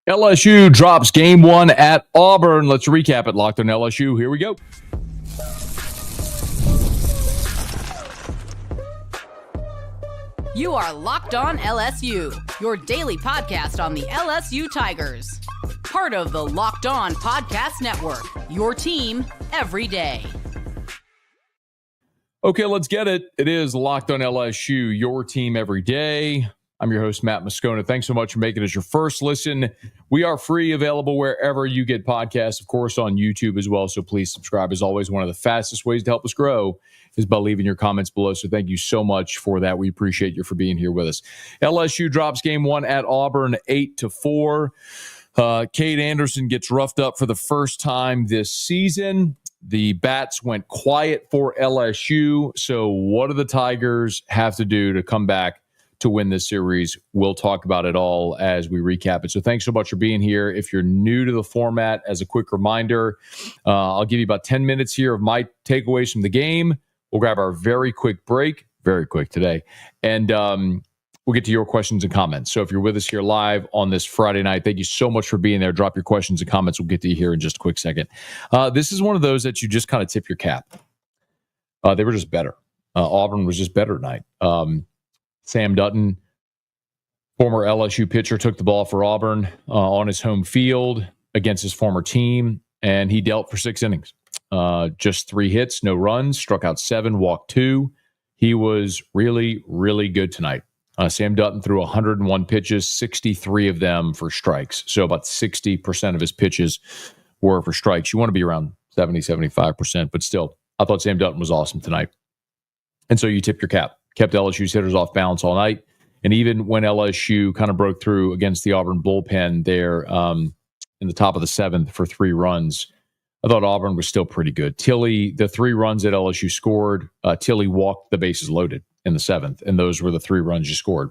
LSU drops game one at Auburn. Let's recap it. Locked on LSU. Here we go. You are Locked On LSU, your daily podcast on the LSU Tigers. Part of the Locked On Podcast Network, your team every day. Okay, let's get it. It is Locked on LSU, your team every day. I'm your host, Matt Moscona. Thanks so much for making us your first listen. We are free, available wherever you get podcasts, of course, on YouTube as well. So please subscribe. As always, one of the fastest ways to help us grow is by leaving your comments below. So thank you so much for that. We appreciate you for being here with us. LSU drops game one at Auburn 8-4. Kade Anderson gets roughed up for the first time this season. The bats went quiet for LSU. So what do the Tigers have to do to come back to win this series? We'll talk about it all as we recap it. So thanks so much for being here. If you're new to the format, as a quick reminder, I'll give you about 10 minutes here of my takeaways from the game. We'll grab our very quick break, very quick today, and we'll get to your questions and comments. So if you're with us here live on this Friday night, thank you so much for being there. Drop your questions and comments. We'll get to you here in just a quick second. This is one of those that you just kind of tip your cap. They were just better. Auburn was just better tonight. Sam Dutton, former LSU pitcher, took the ball for Auburn on his home field against his former team, and he dealt for 6 innings. Just 3 hits, no runs, struck out 7, walked 2. He was really, really good tonight. Sam Dutton threw 101 pitches, 63 of them for strikes. So about 60% of his pitches were for strikes. You want to be around 70, 75%, but still, I thought Sam Dutton was awesome tonight. And so you tip your cap. Kept LSU's hitters off balance all night. And even when LSU kind of broke through against the Auburn bullpen there in the top of the 7th for 3 runs, I thought Auburn was still pretty good. Tilly, the 3 runs that LSU scored, Tilly walked the bases loaded in the 7th, and those were the 3 runs you scored.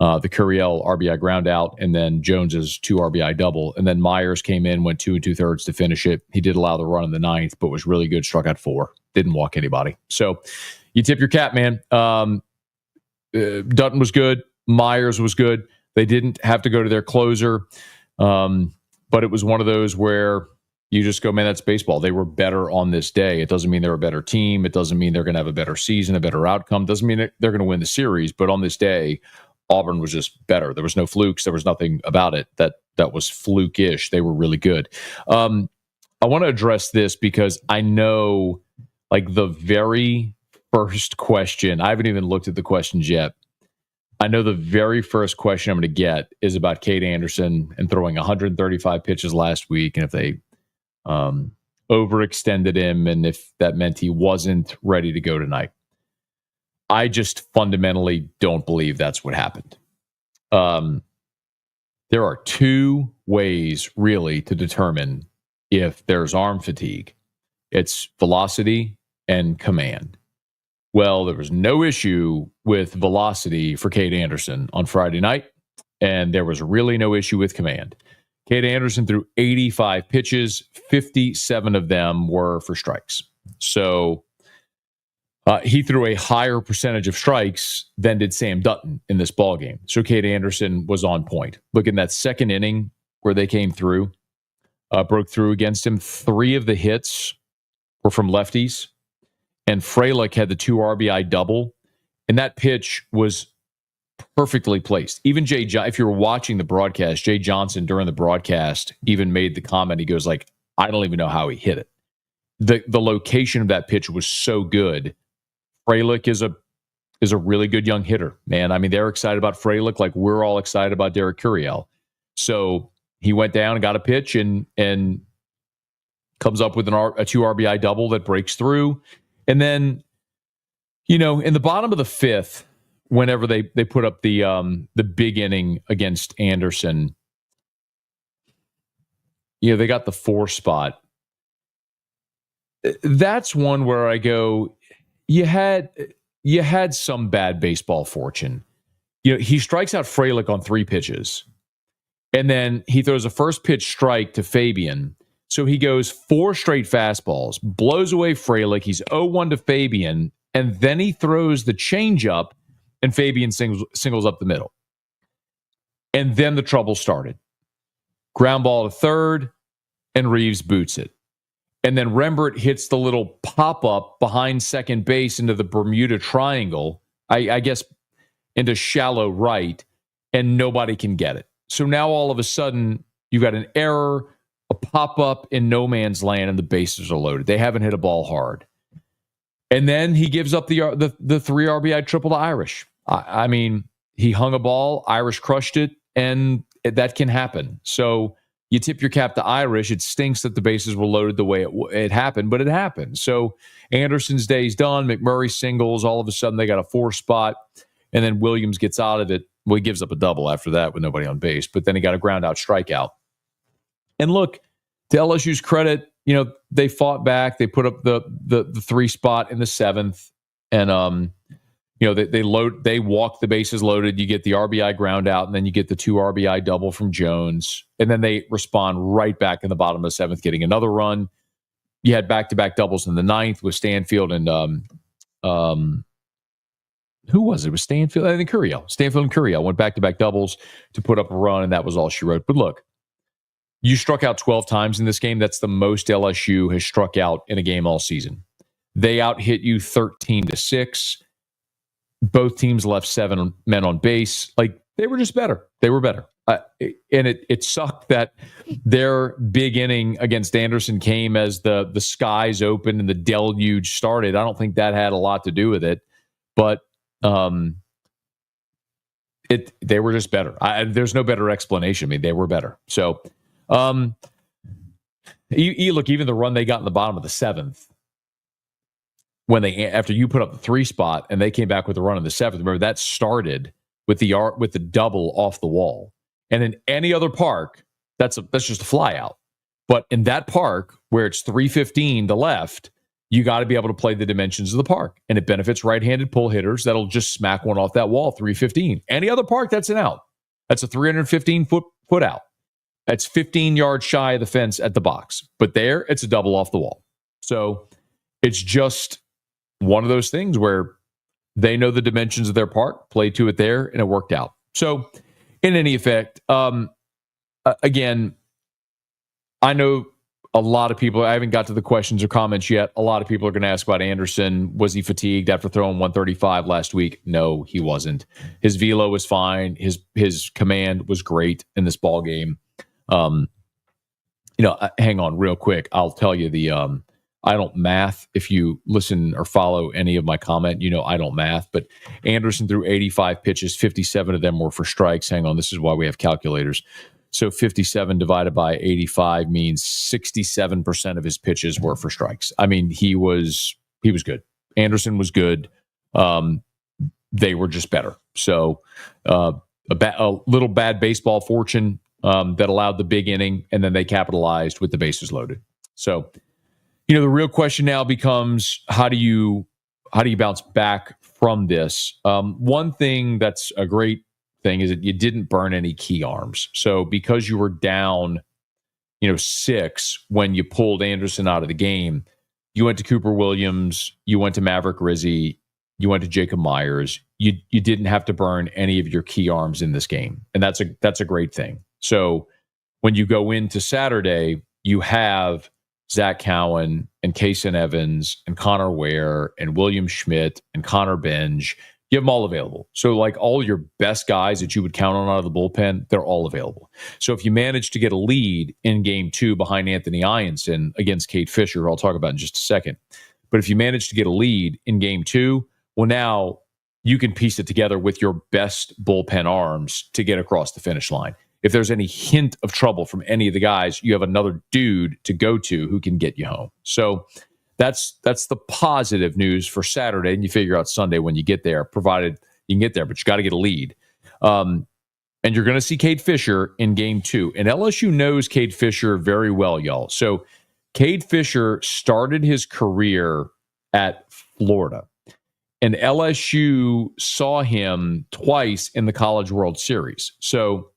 The Curiel RBI ground out, and then Jones's 2 RBI double. And then Myers came in, went 2 2/3 to finish it. He did allow the run in the 9th, but was really good, struck out 4. Didn't walk anybody. So you tip your cap, man. Dutton was good. Myers was good. They didn't have to go to their closer. But it was one of those where you just go, man, that's baseball. They were better on this day. It doesn't mean they're a better team. It doesn't mean they're going to have a better season, a better outcome. It doesn't mean they're going to win the series. But on this day, Auburn was just better. There was no flukes. There was nothing about it that was fluke-ish. They were really good. I want to address this because I know, like, the very first question, I haven't even looked at the questions yet. I know the very first question I'm going to get is about Kade Anderson and throwing 135 pitches last week, and if they overextended him and if that meant he wasn't ready to go tonight. I just fundamentally don't believe that's what happened. There are 2 ways really to determine if there's arm fatigue. It's velocity and command. Well, there was no issue with velocity for Kade Anderson on Friday night, and there was really no issue with command. Kade Anderson threw 85 pitches, 57 of them were for strikes. So he threw a higher percentage of strikes than did Sam Dutton in this ballgame. So Kade Anderson was on point. Look in that second inning where they came through, broke through against him. 3 of the hits were from lefties. And Frelick had the 2 RBI double, and that pitch was perfectly placed. Even if you were watching the broadcast, Jay Johnson during the broadcast even made the comment. He goes like, "I don't even know how he hit it." The location of that pitch was so good. Frelick is a really good young hitter, man. I mean, they're excited about Frelick like we're all excited about Derek Curiel. So he went down and got a pitch and comes up with a 2 RBI double that breaks through. And then, in the bottom of the 5th, whenever they put up the big inning against Anderson, they got the 4 spot. That's one where I go, you had some bad baseball fortune. He strikes out Frelick on 3 pitches, and then he throws a first pitch strike to Fabian. So he goes 4 straight fastballs, blows away Frelick. He's 0-1 to Fabian, and then he throws the changeup, and Fabian singles up the middle. And then the trouble started. ground ball to third, and Reeves boots it. And then Rembert hits the little pop-up behind second base into the Bermuda Triangle, I guess into shallow right, and nobody can get it. So now all of a sudden, you got an error, a pop-up in no man's land, and the bases are loaded. They haven't hit a ball hard. And then he gives up the 3 RBI triple to Irish. I mean, he hung a ball, Irish crushed it, and that can happen. So you tip your cap to Irish. It stinks that the bases were loaded the way it happened, but it happened. So Anderson's day's done. McMurray singles. All of a sudden, they got a 4 spot, and then Williams gets out of it. Well, he gives up a double after that with nobody on base, but then he got a ground out strikeout. And look, to LSU's credit, they fought back. They put up the 3 spot in the 7th, and they walk the bases loaded. You get the RBI ground out, and then you get the 2 RBI double from Jones, and then they respond right back in the bottom of the 7th, getting another run. You had back-to-back doubles in the 9th with Stanfield and who was it? It was Stanfield. I think Curiel. Stanfield and Curiel went back-to-back doubles to put up a run, and that was all she wrote. But look, you struck out 12 times in this game. That's the most LSU has struck out in a game all season. They out-hit you 13-6. Both teams left 7 men on base. Like, they were just better. They were better. And it sucked that their big inning against Anderson came as the skies opened and the deluge started. I don't think that had a lot to do with it. But they were just better. There's no better explanation. I mean, they were better. So, you look, even the run they got in the bottom of the 7th, when after you put up the 3 spot and they came back with the run in the 7th. Remember, that started with the double off the wall. And in any other park, that's just a fly out. But in that park where it's 315 to left, you got to be able to play the dimensions of the park. And it benefits right-handed pull hitters that'll just smack one off that wall, 315. Any other park, that's an out. That's a 315-foot out. That's 15 yards shy of the fence at the box. But there, it's a double off the wall. So it's just one of those things where they know the dimensions of their park, played to it there, and it worked out. So in any effect, again, I know a lot of people, I haven't got to the questions or comments yet. A lot of people are going to ask about Anderson. Was he fatigued after throwing 135 last week? No, he wasn't. His velo was fine. His command was great in this ball game. Hang on real quick. I'll tell you I don't math. If you listen or follow any of my comment, I don't math. But Anderson threw 85 pitches, 57 of them were for strikes. Hang on, this is why we have calculators. So 57 divided by 85 means 67% of his pitches were for strikes. I mean, he was good. Anderson was good. They were just better. So a little bad baseball fortune that allowed the big inning, and then they capitalized with the bases loaded. So, the real question now becomes, how do you bounce back from this? One thing that's a great thing is that you didn't burn any key arms. So because you were down, 6 when you pulled Anderson out of the game, you went to Cooper Williams, you went to Maverick Rizzi, you went to Jacob Myers. You didn't have to burn any of your key arms in this game, and that's a great thing. So when you go into Saturday, you have Zach Cowan and Kaysen Evans and Connor Ware and William Schmidt and Connor Benj. You have them all available. So like all your best guys that you would count on out of the bullpen, they're all available. So if you manage to get a lead in game 2 behind Anthony Ianson against Kate Fisher, I'll talk about in just a second. But if you manage to get a lead in game 2, well, now you can piece it together with your best bullpen arms to get across the finish line. If there's any hint of trouble from any of the guys, you have another dude to go to who can get you home. So that's the positive news for Saturday, and you figure out Sunday when you get there, provided you can get there, but you got to get a lead. And you're going to see Cade Fisher in game 2. And LSU knows Cade Fisher very well, y'all. So Cade Fisher started his career at Florida, and LSU saw him twice in the College World Series. So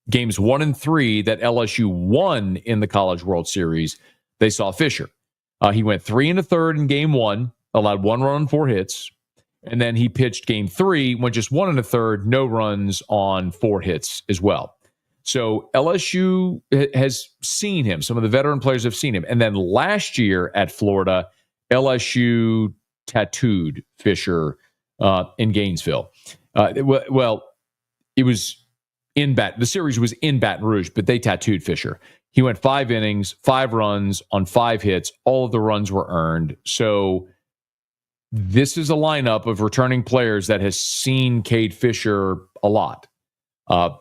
games 1 and 3 that LSU won in the College World Series, they saw Fisher. He went 3 1/3 in game 1, allowed 1 run on 4 hits. And then he pitched game 3, went just 1 1/3, no runs on 4 hits as well. So LSU has seen him. Some of the veteran players have seen him. And then last year at Florida, LSU tattooed Fisher in Gainesville. It was the series was in Baton Rouge, but they tattooed Fisher. He went 5 innings, 5 runs on 5 hits. All of the runs were earned. So this is a lineup of returning players that has seen Kade Fisher a lot.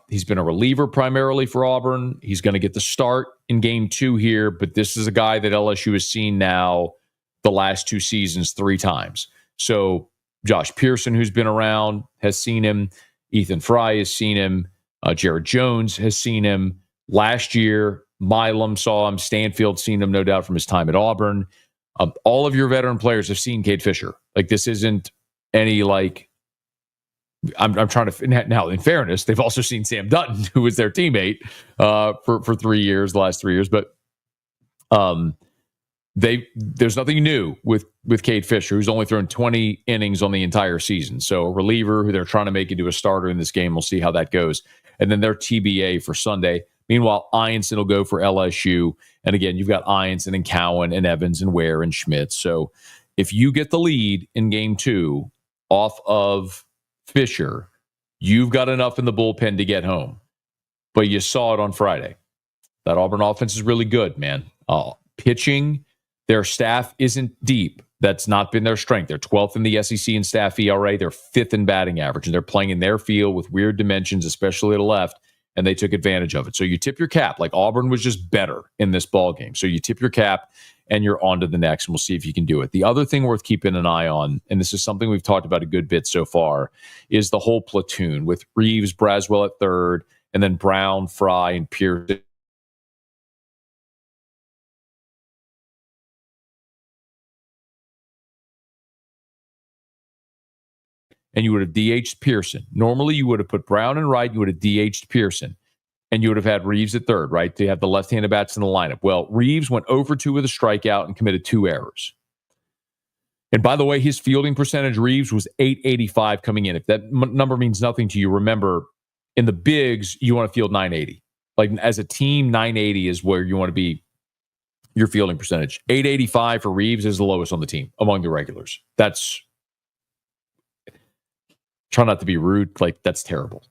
He's been a reliever primarily for Auburn. He's going to get the start in game 2 here, but this is a guy that LSU has seen now the last 2 seasons 3 times. So Josh Pearson, who's been around, has seen him. Ethan Fry has seen him. Jared Jones has seen him. Last year, Milam saw him. Stanfield seen him, no doubt, from his time at Auburn. All of your veteran players have seen Kade Fisher. Like, this isn't any, like, I'm trying to, now in fairness, they've also seen Sam Dutton, who was their teammate for 3 years, the last 3 years. But there's nothing new with Kade Fisher, who's only thrown 20 innings on the entire season. So a reliever who they're trying to make into a starter in this game. We'll see how that goes. And then their TBA for Sunday. Meanwhile, Ianson will go for LSU. And again, you've got Ianson and Cowan and Evans and Ware and Schmidt. So if you get the lead in game 2 off of Fisher, you've got enough in the bullpen to get home. But you saw it on Friday. That Auburn offense is really good, man. Pitching, their staff isn't deep. That's not been their strength. They're 12th in the SEC in staff ERA. They're 5th in batting average. And they're playing in their field with weird dimensions, especially to the left. And they took advantage of it. So you tip your cap. Like, Auburn was just better in this ball game. So you tip your cap and you're on to the next, and we'll see if you can do it. The other thing worth keeping an eye on, and this is something we've talked about a good bit so far, is the whole platoon with Reeves, Braswell at third, and then Brown, Fry, and Pierce. And you would have DH'd Pearson. Normally, you would have put Brown in right, you would have DH'd Pearson. And you would have had Reeves at third, right? To have the left-handed bats in the lineup. Well, Reeves went 0-for-2 with a strikeout and committed 2 errors. And by the way, his fielding percentage, Reeves, was .885 coming in. If that number means nothing to you, remember, in the bigs, you want to field .980. Like, as a team, .980 is where you want to be your fielding percentage. .885 for Reeves is the lowest on the team among the regulars. That's, try not to be rude, like, that's terrible.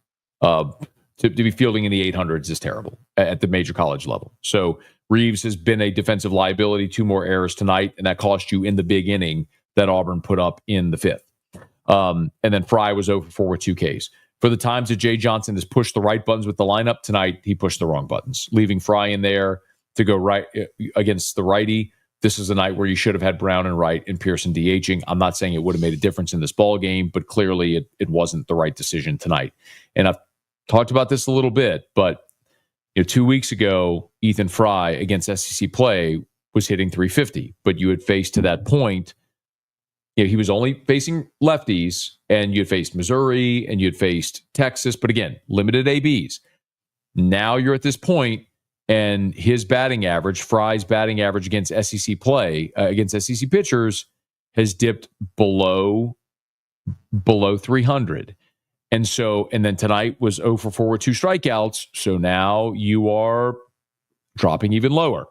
To be fielding in the 800s is terrible at the major college level. So Reeves has been a defensive liability, 2 more errors tonight, and that cost you in the big inning that Auburn put up in the 5th. And then Fry was 0-for-4 with 2 Ks. For the times that Jay Johnson has pushed the right buttons with the lineup tonight, he pushed the wrong buttons, leaving Fry in there to go right against the righty. This is a night where you should have had Brown and right and Pearson DHing. I'm not saying it would have made a difference in this ball game, but clearly it wasn't the right decision tonight. And I've talked about this a little bit, but 2 weeks ago, Ethan Fry against SEC play was hitting .350, but you had faced to that point, he was only facing lefties, and you had faced Missouri and you had faced Texas, but again, limited ABs. Now you're at this point, and his batting average, Fry's batting average against SEC play, against SEC pitchers, has dipped below 300. And then tonight was 0-for-4 with 2 strikeouts. So now you are dropping even lower.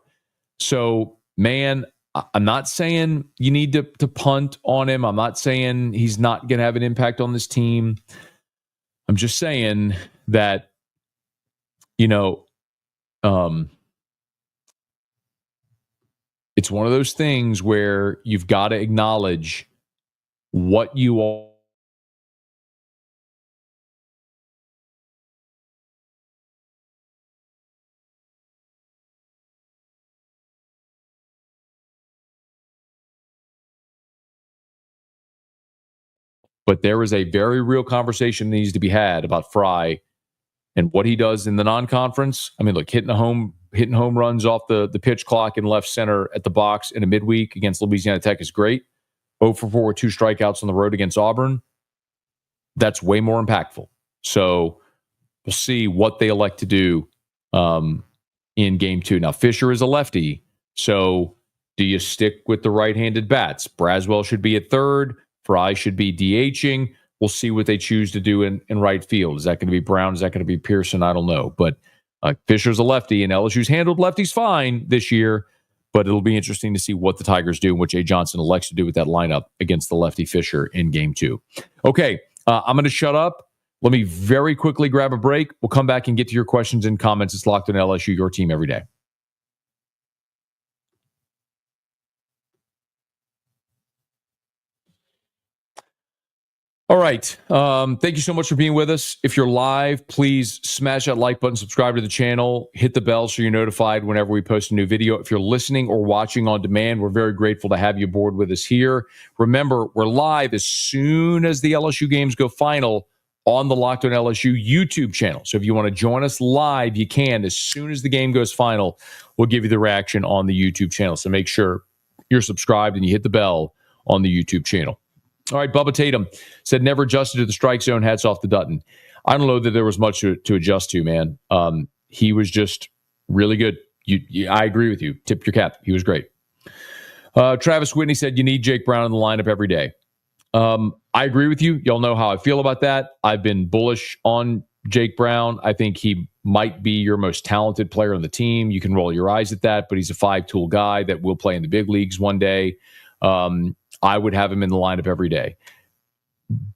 So, man, I'm not saying you need to punt on him. I'm not saying he's not going to have an impact on this team. I'm just saying that, it's one of those things where you've got to acknowledge what you are. But there is a very real conversation that needs to be had about Fry and what he does in the non-conference. I mean, look, hitting home runs off the pitch clock in left center at the box in a midweek against Louisiana Tech is great. 0-for-4 with 2 strikeouts on the road against Auburn. That's way more impactful. So we'll see what they elect to do in game 2. Now, Fisher is a lefty, so do you stick with the right-handed bats? Braswell should be at third. Fry should be DHing. We'll see what they choose to do in right field. Is that going to be Brown? Is that going to be Pearson? I don't know. But Fisher's a lefty, and LSU's handled lefties fine this year, but it'll be interesting to see what the Tigers do and what Jay Johnson elects to do with that lineup against the lefty Fisher in game 2. Okay, I'm going to shut up. Let me very quickly grab a break. We'll come back and get to your questions and comments. It's Locked on LSU, your team every day. All right. Thank you so much for being with us. If you're live, please smash that like button, subscribe to the channel, hit the bell so you're notified whenever we post a new video. If you're listening or watching on demand, we're very grateful to have you aboard with us here. Remember, we're live as soon as the LSU games go final on the Locked on LSU YouTube channel. So if you want to join us live, you can. As soon as the game goes final, we'll give you the reaction on the YouTube channel. So make sure you're subscribed and you hit the bell on the YouTube channel. All right, Bubba Tatum said never adjusted to the strike zone. Hats off to Dutton. I don't know that there was much to adjust to, man. He was just really good. I agree with you. Tip your cap. He was great. Travis Whitney said you need Jake Brown in the lineup every day. I agree with you. Y'all know how I feel about that. I've been bullish on Jake Brown. I think he might be your most talented player on the team. You can roll your eyes at that, but he's a 5-tool guy that will play in the big leagues one day. I would have him in the lineup every day.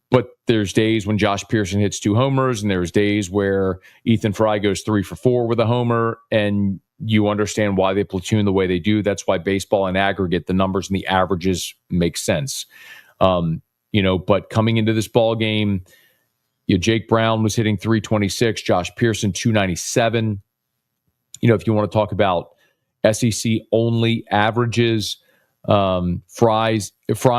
But there's days when Josh Pearson hits 2 homers, and there's days where Ethan Fry goes 3 for 4 with a homer, and you understand why they platoon the way they do. That's why baseball in aggregate, the numbers and the averages make sense. But coming into this ball game, Jake Brown was hitting 326, Josh Pearson 297. If you want to talk about SEC only averages, Fry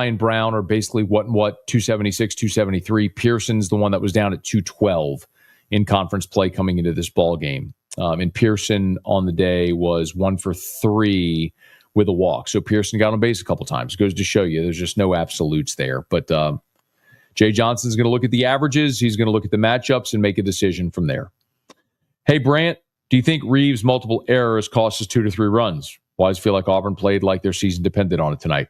and Brown are basically what 276, 273. Pearson's the one that was down at 212 in conference play coming into this ball game. And Pearson on the day was 1 for 3 with a walk. So Pearson got on base a couple times. Goes to show you there's just no absolutes there. But Jay Johnson's going to look at the averages. He's going to look at the matchups and make a decision from there. Hey, Brant, do you think Reeves' multiple errors cost us 2 to 3 runs? Why does it feel like Auburn played like their season depended on it tonight?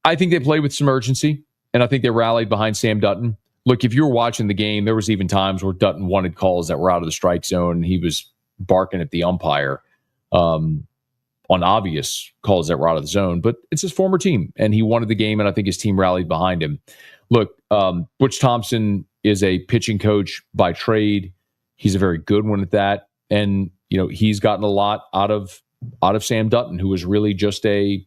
I think they played with some urgency, and I think they rallied behind Sam Dutton. Look, if you were watching the game, there was even times where Dutton wanted calls that were out of the strike zone, and he was barking at the umpire on obvious calls that were out of the zone. But it's his former team, and he wanted the game, and I think his team rallied behind him. Look, Butch Thompson is a pitching coach by trade. He's a very good one at that, and he's gotten a lot out of Sam Dutton, who was really just a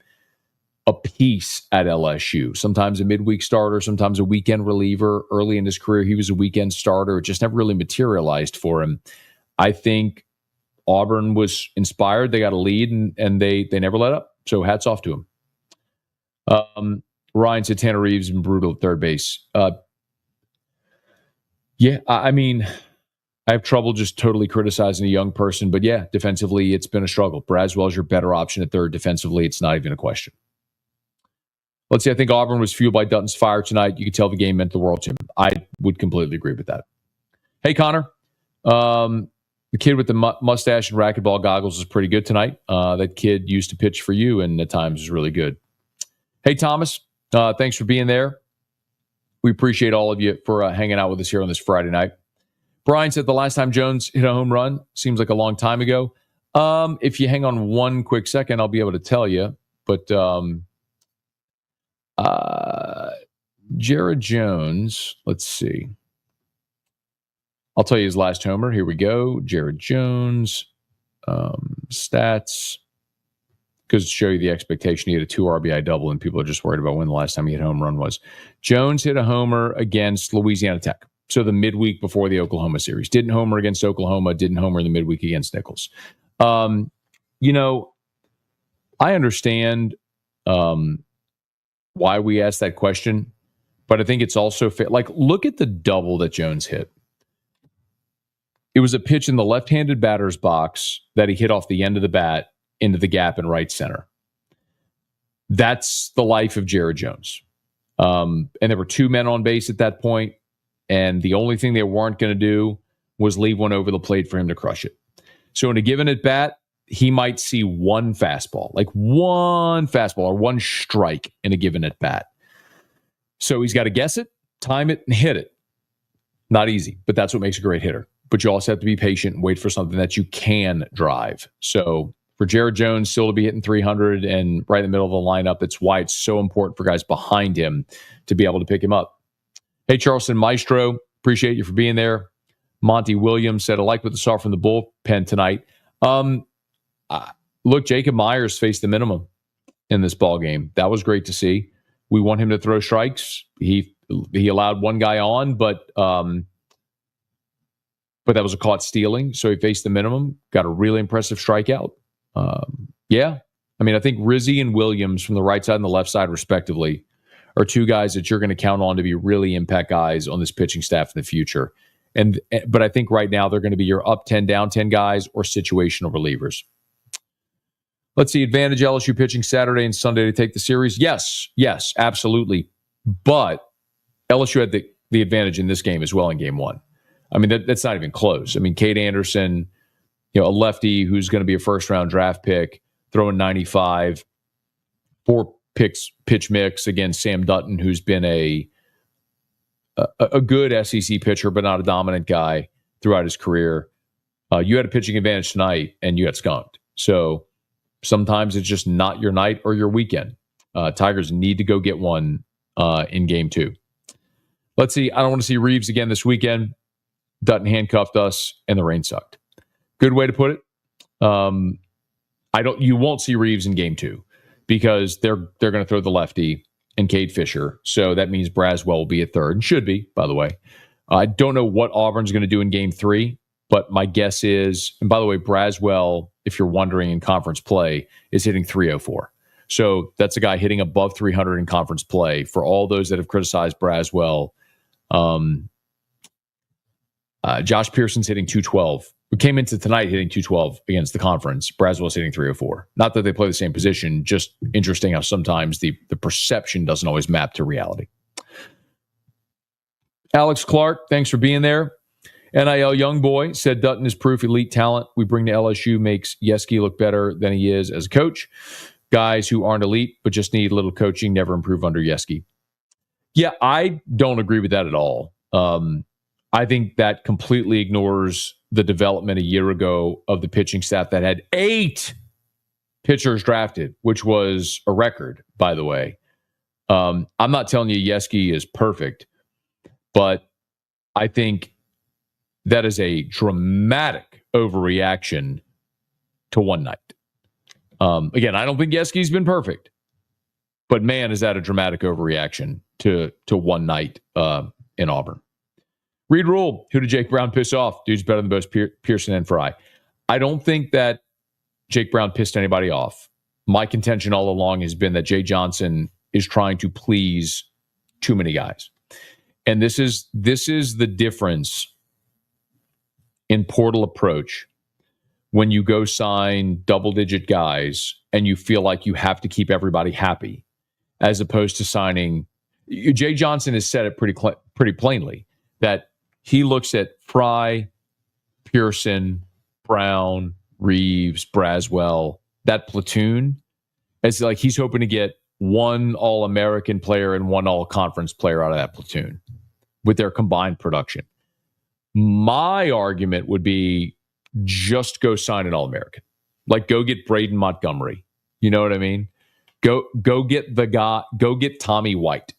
piece at LSU. Sometimes a midweek starter, sometimes a weekend reliever. Early in his career, he was a weekend starter. It just never really materialized for him. I think Auburn was inspired. They got a lead, and they never let up. So hats off to him. Ryan said Tanner Reeves been brutal at third base. I have trouble just totally criticizing a young person, but yeah, defensively, it's been a struggle. Braswell's your better option at third. Defensively, it's not even a question. Let's see, I think Auburn was fueled by Dutton's fire tonight. You could tell the game meant the world to him. I would completely agree with that. Hey, Connor. The kid with the mustache and racquetball goggles is pretty good tonight. That kid used to pitch for you and at times is really good. Hey, Thomas. Thanks for being there. We appreciate all of you for hanging out with us here on this Friday night. Brian said the last time Jones hit a home run seems like a long time ago. If you hang on one quick second, I'll be able to tell you. But Jared Jones, let's see. I'll tell you his last homer. Here we go. Jared Jones, stats. Because to show you the expectation, he had a 2 RBI double, and people are just worried about when the last time he hit a home run was. Jones hit a homer against Louisiana Tech. So the midweek before the Oklahoma series. Didn't homer against Oklahoma, didn't homer in the midweek against Nichols. I understand why we asked that question, but I think it's also fair. Like, look at the double that Jones hit. It was a pitch in the left-handed batter's box that he hit off the end of the bat into the gap in right center. That's the life of Jared Jones. And there were 2 men on base at that point. And the only thing they weren't going to do was leave one over the plate for him to crush it. So in a given at bat, he might see one fastball or one strike in a given at bat. So he's got to guess it, time it, and hit it. Not easy, but that's what makes a great hitter. but you also have to be patient and wait for something that you can drive. So for Jared Jones still to be hitting 300 and right in the middle of the lineup, that's why it's so important for guys behind him to be able to pick him up. Hey, Charleston Maestro, appreciate you for being there. Monty Williams said, I like what they saw from the bullpen tonight. Look, Jacob Myers faced the minimum in this ball game. That was great to see. We want him to throw strikes. He allowed one guy on, but that was a caught stealing, so he faced the minimum. Got a really impressive strikeout. Yeah, I mean, I think Rizzi and Williams from the right side and the left side, respectively, are two guys that you're going to count on to be really impact guys on this pitching staff in the future. But I think right now they're going to be your up 10, down 10 guys or situational relievers. Let's see, advantage LSU pitching Saturday and Sunday to take the series. Yes, absolutely. But LSU had the advantage in this game as well in game one. I mean, that's not even close. I mean, Kade Anderson, a lefty who's going to be a first-round draft pick, throwing 95, 4 pitch mix against Sam Dutton, who's been a good SEC pitcher, but not a dominant guy throughout his career. You had a pitching advantage tonight, and you got skunked. So sometimes it's just not your night or your weekend. Tigers need to go get one in game 2. Let's see. I don't want to see Reeves again this weekend. Dutton handcuffed us, and the rain sucked. Good way to put it. You won't see Reeves in game 2 because they're going to throw the lefty and Cade Fisher. So that means Braswell will be at third, and should be, by the way. I don't know what Auburn's going to do in game 3, but my guess is, and by the way, Braswell, if you're wondering in conference play, is hitting 304. So that's a guy hitting above 300 in conference play. For all those that have criticized Braswell, Josh Pearson's hitting 212. We came into tonight hitting 212 against the conference. Braswell's hitting 304. Not that they play the same position, just interesting how sometimes the perception doesn't always map to reality. Alex Clark, thanks for being there. NIL Young Boy said Dutton is proof elite talent we bring to LSU makes Yeski look better than he is as a coach. Guys who aren't elite but just need a little coaching never improve under Yeski. Yeah, I don't agree with that at all. I think that completely ignores the development a year ago of the pitching staff that had 8 pitchers drafted, which was a record, by the way. I'm not telling you Yeski is perfect, but I think that is a dramatic overreaction to one night. Again, I don't think Yeski's been perfect, but man, is that a dramatic overreaction to one night in Auburn. Reed Rule, who did Jake Brown piss off? Dude's better than both Pearson and Fry. I don't think that Jake Brown pissed anybody off. My contention all along has been that Jay Johnson is trying to please too many guys. And this is the difference in portal approach when you go sign double-digit guys and you feel like you have to keep everybody happy, as opposed to signing. Jay Johnson has said it pretty plainly that he looks at Fry, Pearson, Brown, Reeves, Braswell, that platoon, as like he's hoping to get one All-American player and one All-Conference player out of that platoon with their combined production. My argument would be just go sign an All-American. Like go get Braden Montgomery. You know what I mean? Go get the guy, go get Tommy White.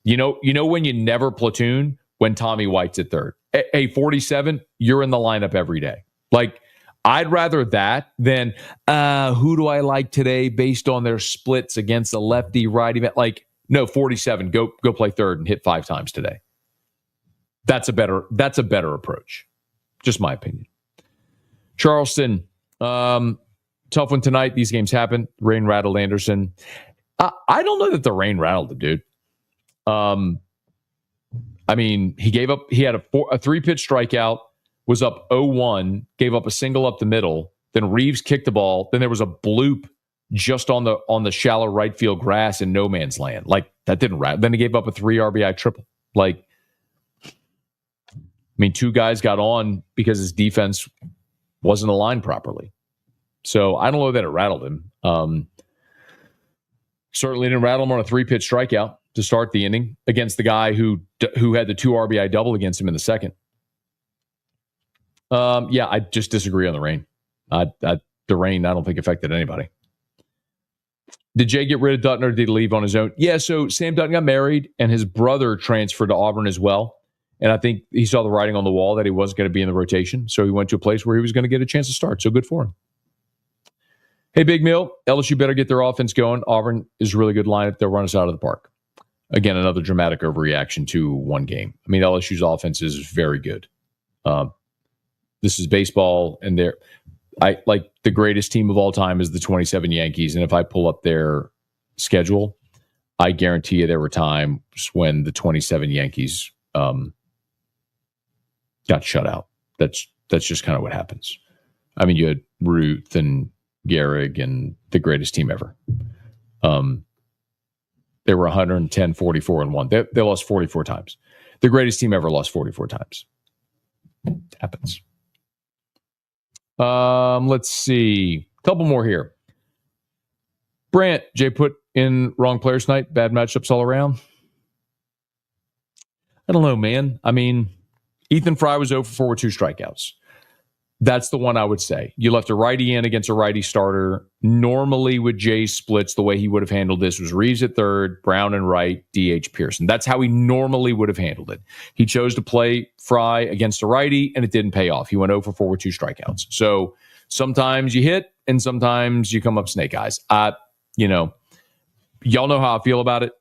You know when you never platoon? When Tommy White's at third. Hey, 47, you're in the lineup every day. Like, I'd rather that than who do I like today based on their splits against a lefty, righty. Like, no, 47, go play third and hit 5 times today. That's a better approach. Just my opinion. Charleston, tough one tonight. These games happen. Rain rattled Anderson. I don't know that the rain rattled him, dude. I mean, he had a 3-pitch strikeout, was up 0-1, gave up a single up the middle. Then Reeves kicked the ball. Then there was a bloop just on the shallow right field grass in no man's land. Like, that didn't rattle. Then he gave up a 3 RBI triple. Like, I mean, 2 guys got on because his defense wasn't aligned properly. So I don't know that it rattled him. Certainly didn't rattle him on a 3-pitch strikeout to start the inning against the guy who had the 2 RBI double against him in the second. Yeah, I just disagree on the rain. The rain, I don't think affected anybody. Did Jay get rid of Dutton or did he leave on his own? Yeah, so Sam Dutton got married and his brother transferred to Auburn as well. And I think he saw the writing on the wall that he wasn't going to be in the rotation. So he went to a place where he was going to get a chance to start. So good for him. Hey, Big Mill, LSU better get their offense going. Auburn is a really good lineup. They'll run us out of the park. Again, another dramatic overreaction to one game. I mean, LSU's offense is very good. This is baseball, and I like the greatest team of all time is the 27 Yankees. And if I pull up their schedule, I guarantee you there were times when the 27 Yankees got shut out. That's just kind of what happens. I mean, you had Ruth and Gehrig and the greatest team ever. They were 110, 44, and 1. They lost 44 times. The greatest team ever lost 44 times. It happens. Let's see. A couple more here. Brant, Jay put in wrong players tonight. Bad matchups all around. I don't know, man. I mean, Ethan Fry was 0 for 4 with 2 strikeouts. That's the one I would say. You left a righty in against a righty starter. Normally with Jay's splits, the way he would have handled this was Reeves at third, Brown and right, DH Pearson. That's how he normally would have handled it. He chose to play Fry against a righty, and it didn't pay off. He went 0 for 4 with 2 strikeouts. So sometimes you hit, and sometimes you come up snake eyes. Y'all know how I feel about it.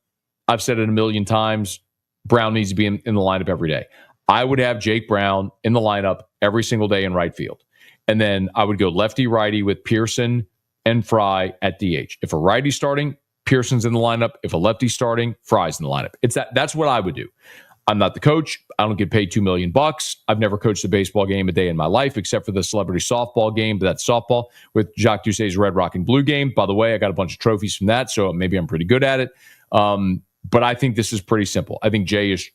I've said it a million times. Brown needs to be in the lineup every day. I would have Jake Brown in the lineup every single day in right field. And then I would go lefty-righty with Pearson and Fry at DH. If a righty's starting, Pearson's in the lineup. If a lefty's starting, Fry's in the lineup. That's what I would do. I'm not the coach. I don't get paid $2 million. I've never coached a baseball game a day in my life except for the celebrity softball game, but that's softball with Jacques Doucet's Red Rock and Blue game. By the way, I got a bunch of trophies from that, so maybe I'm pretty good at it. But I think this is pretty simple. I think Jay is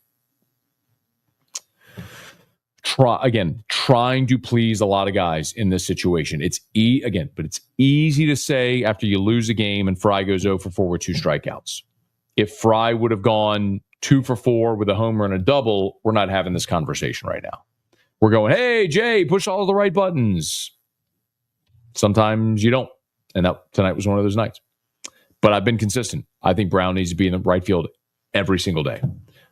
trying to please a lot of guys in this situation. It's easy to say after you lose a game and Fry goes 0 for 4 with 2 strikeouts. If Fry would have gone 2 for 4 with a homer and a double, we're not having this conversation right now. We're going, hey, Jay, push all the right buttons. Sometimes you don't. And tonight was one of those nights. But I've been consistent. I think Brown needs to be in the right field every single day.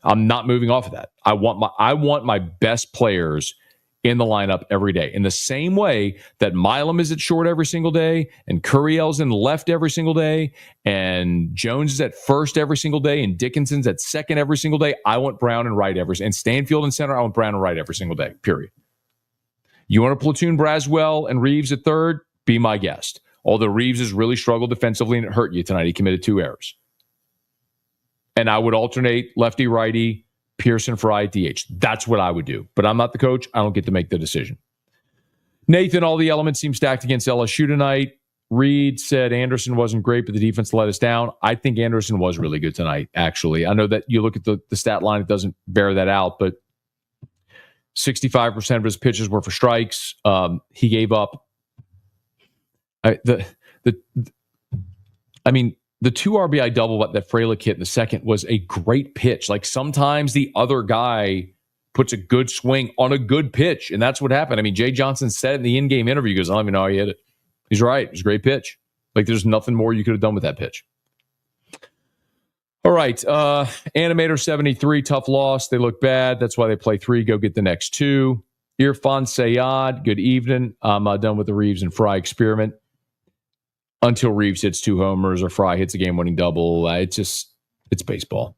I'm not moving off of that. I want my best players in the lineup every day. In the same way that Milam is at short every single day, and Curiel's in left every single day, and Jones is at first every single day, and Dickinson's at second every single day. I want Brown and right and Stanfield in center. I want Brown and right every single day. Period. You want to platoon Braswell and Reeves at third? Be my guest. Although Reeves has really struggled defensively and it hurt you tonight. He committed 2 errors. And I would alternate lefty-righty, Pearson, Fry, DH. That's what I would do. But I'm not the coach. I don't get to make the decision. Nathan, all the elements seem stacked against LSU tonight. Reed said Anderson wasn't great, but the defense let us down. I think Anderson was really good tonight, actually. I know that you look at the stat line, it doesn't bear that out, but 65% of his pitches were for strikes. He gave up the 2 RBI double that Frelick hit in the second was a great pitch. Like sometimes the other guy puts a good swing on a good pitch, and that's what happened. I mean, Jay Johnson said in the in-game interview, he goes, I don't even know how he hit it. He's right. It was a great pitch. Like there's nothing more you could have done with that pitch. All right. Animator 73, tough loss. They look bad. That's why they play 3. Go get the next 2. Irfan Sayad, good evening. I'm done with the Reeves and Fry experiment. Until Reeves hits 2 homers or Fry hits a game-winning double. It's baseball.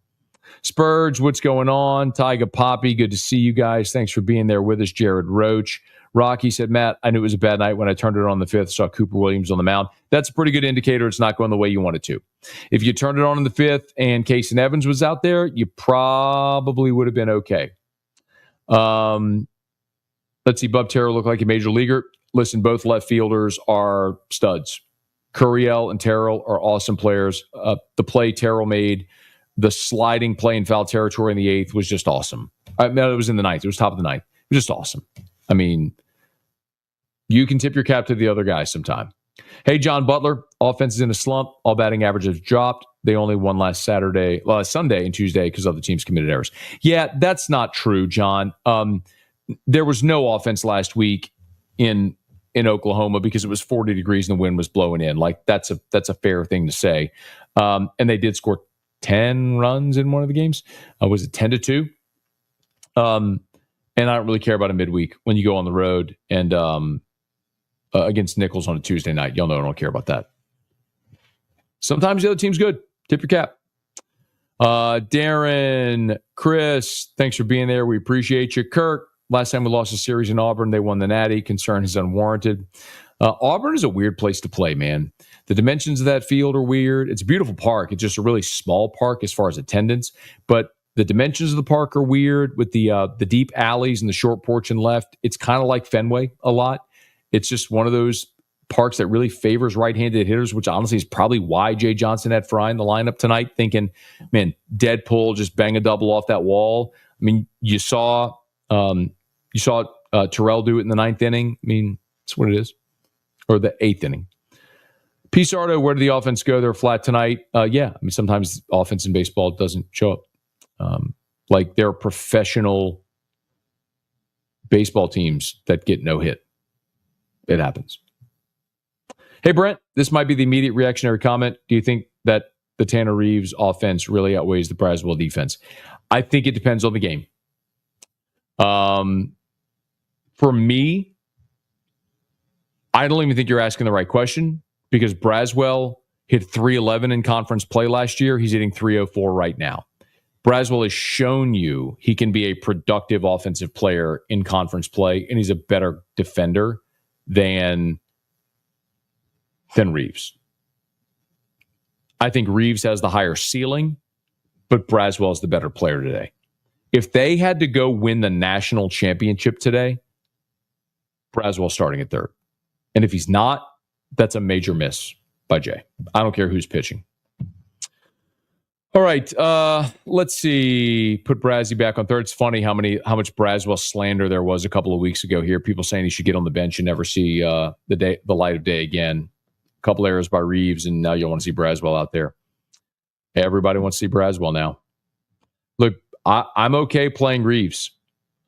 Spurge, what's going on? Tyga Poppy, good to see you guys. Thanks for being there with us. Jared Roach. Rocky said, Matt, I knew it was a bad night when I turned it on the 5th, saw Cooper Williams on the mound. That's a pretty good indicator it's not going the way you want it to. If you turned it on in the 5th and Casey Evans was out there, you probably would have been okay. Let's see, Bub Terrell looked like a major leaguer. Listen, both left fielders are studs. Curiel and Terrell are awesome players. The play Terrell made, the sliding play in foul territory in the 8th was just awesome. No, it was in the 9th. It was top of the 9th. It was just awesome. I mean, you can tip your cap to the other guys sometime. Hey, John Butler, offense is in a slump. All batting averages dropped. They only won last Sunday and Tuesday because other teams committed errors. Yeah, that's not true, John. there was no offense last week in Oklahoma because it was 40 degrees and the wind was blowing in. Like that's a fair thing to say. And they did score 10 runs in one of the games. Was it 10-2? And I don't really care about a midweek when you go on the road and against Nichols on a Tuesday night. Y'all know I don't care about that. Sometimes the other team's good. Tip your cap. Darren, Chris, thanks for being there. We appreciate you. Kirk, last time we lost a series in Auburn, they won the Natty. Concern is unwarranted. Auburn is a weird place to play, man. The dimensions of that field are weird. It's a beautiful park. It's just a really small park as far as attendance. But the dimensions of the park are weird with the deep alleys and the short porch and left. It's kind of like Fenway a lot. It's just one of those parks that really favors right-handed hitters, which honestly is probably why Jay Johnson had Fry in the lineup tonight, thinking, man, dead pull, just bang a double off that wall. I mean, you saw Terrell do it in the 9th inning. I mean, that's what it is. Or the 8th inning. P. Sardo, where did the offense go? They're flat tonight. Yeah, I mean, sometimes offense in baseball doesn't show up. Like there are professional baseball teams that get no hit. It happens. Hey, Brent, this might be the immediate reactionary comment. Do you think that the Tanner Reeves offense really outweighs the Braswell defense? I think it depends on the game. For me, I don't even think you're asking the right question because Braswell hit 311 in conference play last year. He's hitting 304 right now. Braswell has shown you he can be a productive offensive player in conference play, and he's a better defender than Reeves. I think Reeves has the higher ceiling, but Braswell is the better player today. If they had to go win the national championship today, Braswell starting at third. And if he's not, that's a major miss by Jay. I don't care who's pitching. All right, let's see. Put Brazzy back on third. It's funny how much Braswell slander there was a couple of weeks ago here. People saying he should get on the bench and never see the light of day again. A couple errors by Reeves, and now you'll want to see Braswell out there. Everybody wants to see Braswell now. Look, I'm okay playing Reeves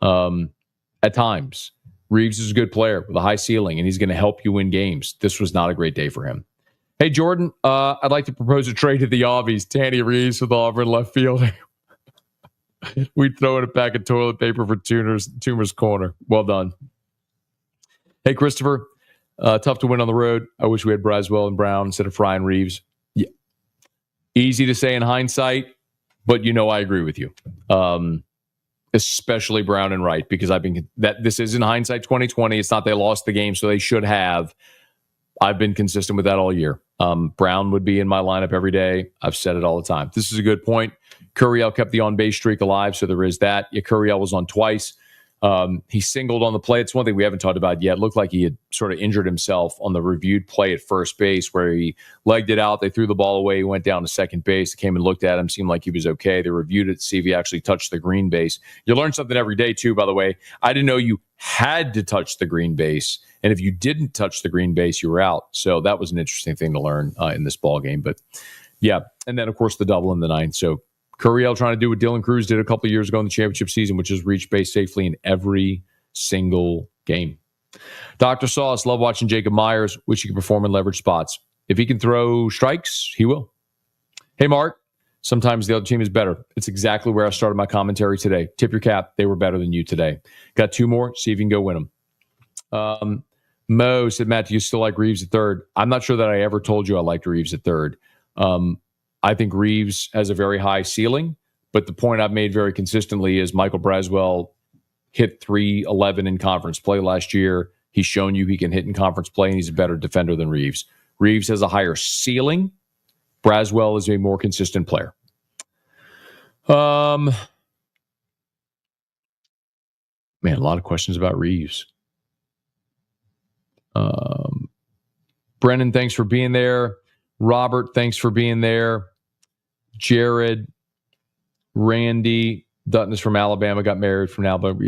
at times. Reeves is a good player with a high ceiling, and he's going to help you win games. This was not a great day for him. Hey, Jordan, I'd like to propose a trade to the Aubies. Tanny Reeves with Auburn left field. We'd throw in a pack of toilet paper for Toomer's corner. Well done. Hey, Christopher, tough to win on the road. I wish we had Braswell and Brown instead of Fry and Reeves. Yeah. Easy to say in hindsight, but I agree with you. Especially Brown and Wright, because this is in hindsight 2020. It's not they lost the game, so they should have. I've been consistent with that all year. Brown would be in my lineup every day. I've said it all the time. This is a good point. Curiel kept the on-base streak alive, so there is that. Yeah, Curiel was on twice. He singled on the play. It's one thing we haven't talked about yet. It looked like he had sort of injured himself on the reviewed play at first base where he legged it out. They threw the ball away. He went down to second base. They came and looked at him. Seemed like he was okay. They reviewed it to see if he actually touched the green base. You learn something every day, too, by the way. I didn't know you had to touch the green base. And if you didn't touch the green base, you were out. So that was an interesting thing to learn in this ball game. But, yeah. And then, of course, the double in the ninth. So Curiel trying to do what Dylan Cruz did a couple of years ago in the championship season, which is reach base safely in every single game. Dr. Sauce, love watching Jacob Myers. Wish he could perform in leverage spots. If he can throw strikes, he will. Hey, Mark, sometimes the other team is better. It's exactly where I started my commentary today. Tip your cap. They were better than you today. Got two more. See if you can go win them. Mo said, Matt, do you still like Reeves at third? I'm not sure that I ever told you I liked Reeves at third. I think Reeves has a very high ceiling, but the point I've made very consistently is Michael Braswell hit 311 in conference play last year. He's shown you he can hit in conference play, and he's a better defender than Reeves. Reeves has a higher ceiling. Braswell is a more consistent player. Man, a lot of questions about Reeves. Brennan, thanks for being there. Robert, thanks for being there. Jared, Randy, Dutton is from Alabama, got married from Alabama.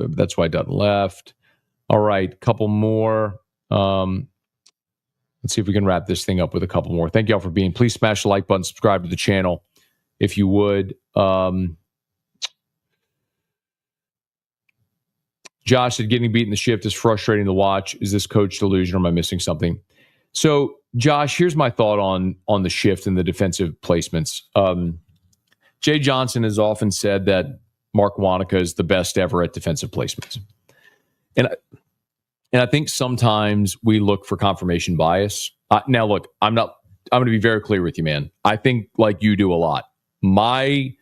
That's why Dutton left. All right, couple more. Let's see if we can wrap this thing up with a couple more. Thank you all for being. Please smash the like button, subscribe to the channel if you would. Josh said getting beat in the shift is frustrating to watch. Is this coach delusion or am I missing something? So, Josh, here's my thought on the shift and the defensive placements. Jay Johnson has often said that Mark Wanaka is the best ever at defensive placements. And I think sometimes we look for confirmation bias. Now, look, I'm going to be very clear with you, man. I think like you do a lot. My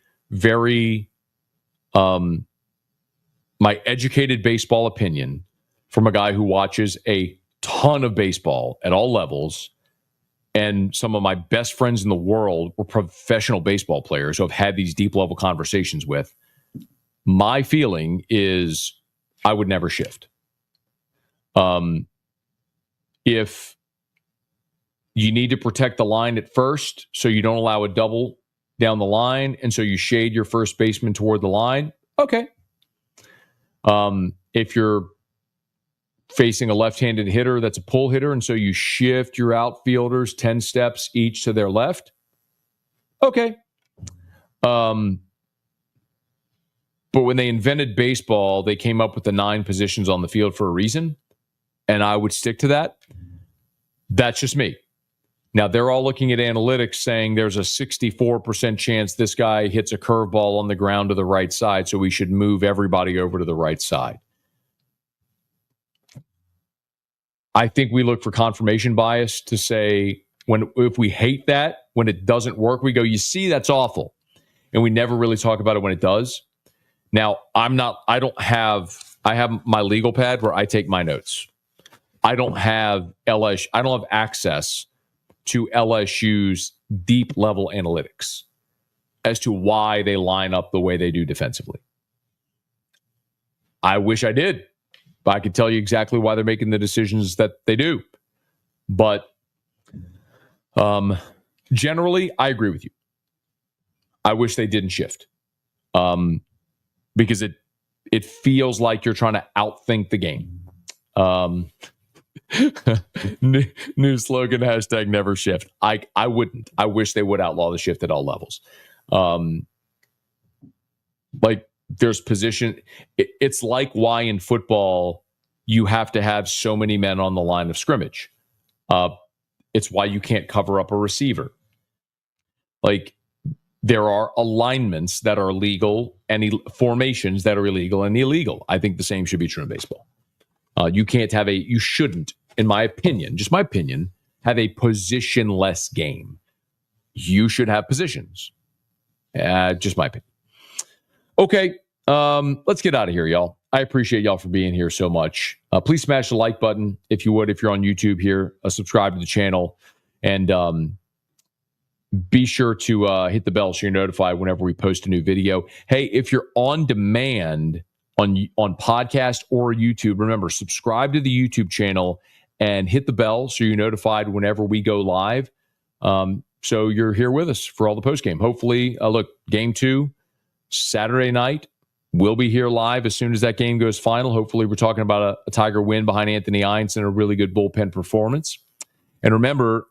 educated baseball opinion from a guy who watches a ton of baseball at all levels, and some of my best friends in the world were professional baseball players who I've had these deep level conversations with. My feeling is I would never shift. If you need to protect the line at first so you don't allow a double down the line, and so you shade your first baseman toward the line, okay. If you're facing a left-handed hitter that's a pull hitter, and so you shift your outfielders 10 steps each to their left, okay. But when they invented baseball, they came up with the 9 positions on the field for a reason, and I would stick to that. That's just me. Now, they're all looking at analytics saying there's a 64% chance this guy hits a curveball on the ground to the right side, so we should move everybody over to the right side. I think we look for confirmation bias to say, if we hate that, when it doesn't work, we go, you see, that's awful. And we never really talk about it when it does. Now, I have my legal pad where I take my notes. I don't have access to LSU's deep level analytics as to why they line up the way they do defensively. I wish I did. But I could tell you exactly why they're making the decisions that they do. But generally, I agree with you. I wish they didn't shift because it feels like you're trying to outthink the game. New slogan, hashtag never shift. I wouldn't. I wish they would outlaw the shift at all levels. There's position. It's like why in football you have to have so many men on the line of scrimmage. It's why you can't cover up a receiver. Like, there are alignments that are legal and formations that are illegal and illegal. I think the same should be true in baseball. You shouldn't, in my opinion, just my opinion, have a positionless game. You should have positions. Just my opinion. Okay, let's get out of here, y'all. I appreciate y'all for being here so much. Please smash the like button if you would, if you're on YouTube here. Subscribe to the channel, and be sure to hit the bell so you're notified whenever we post a new video. Hey, if you're on demand on podcast or YouTube, remember, subscribe to the YouTube channel and hit the bell so you're notified whenever we go live. So you're here with us for all the post game. Hopefully, look, game 2. Saturday night, we'll be here live as soon as that game goes final. Hopefully, we're talking about a Tiger win behind Anthony Hines and a really good bullpen performance. And remember,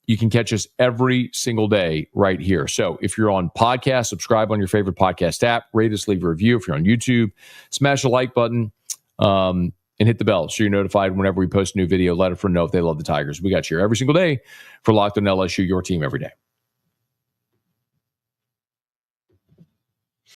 you can catch us every single day right here. So if you're on podcast, subscribe on your favorite podcast app, rate us, leave a review. If you're on YouTube, smash the like button and hit the bell so you're notified whenever we post a new video. Let a friend know if they love the Tigers. We got you here every single day for Locked On LSU, your team every day.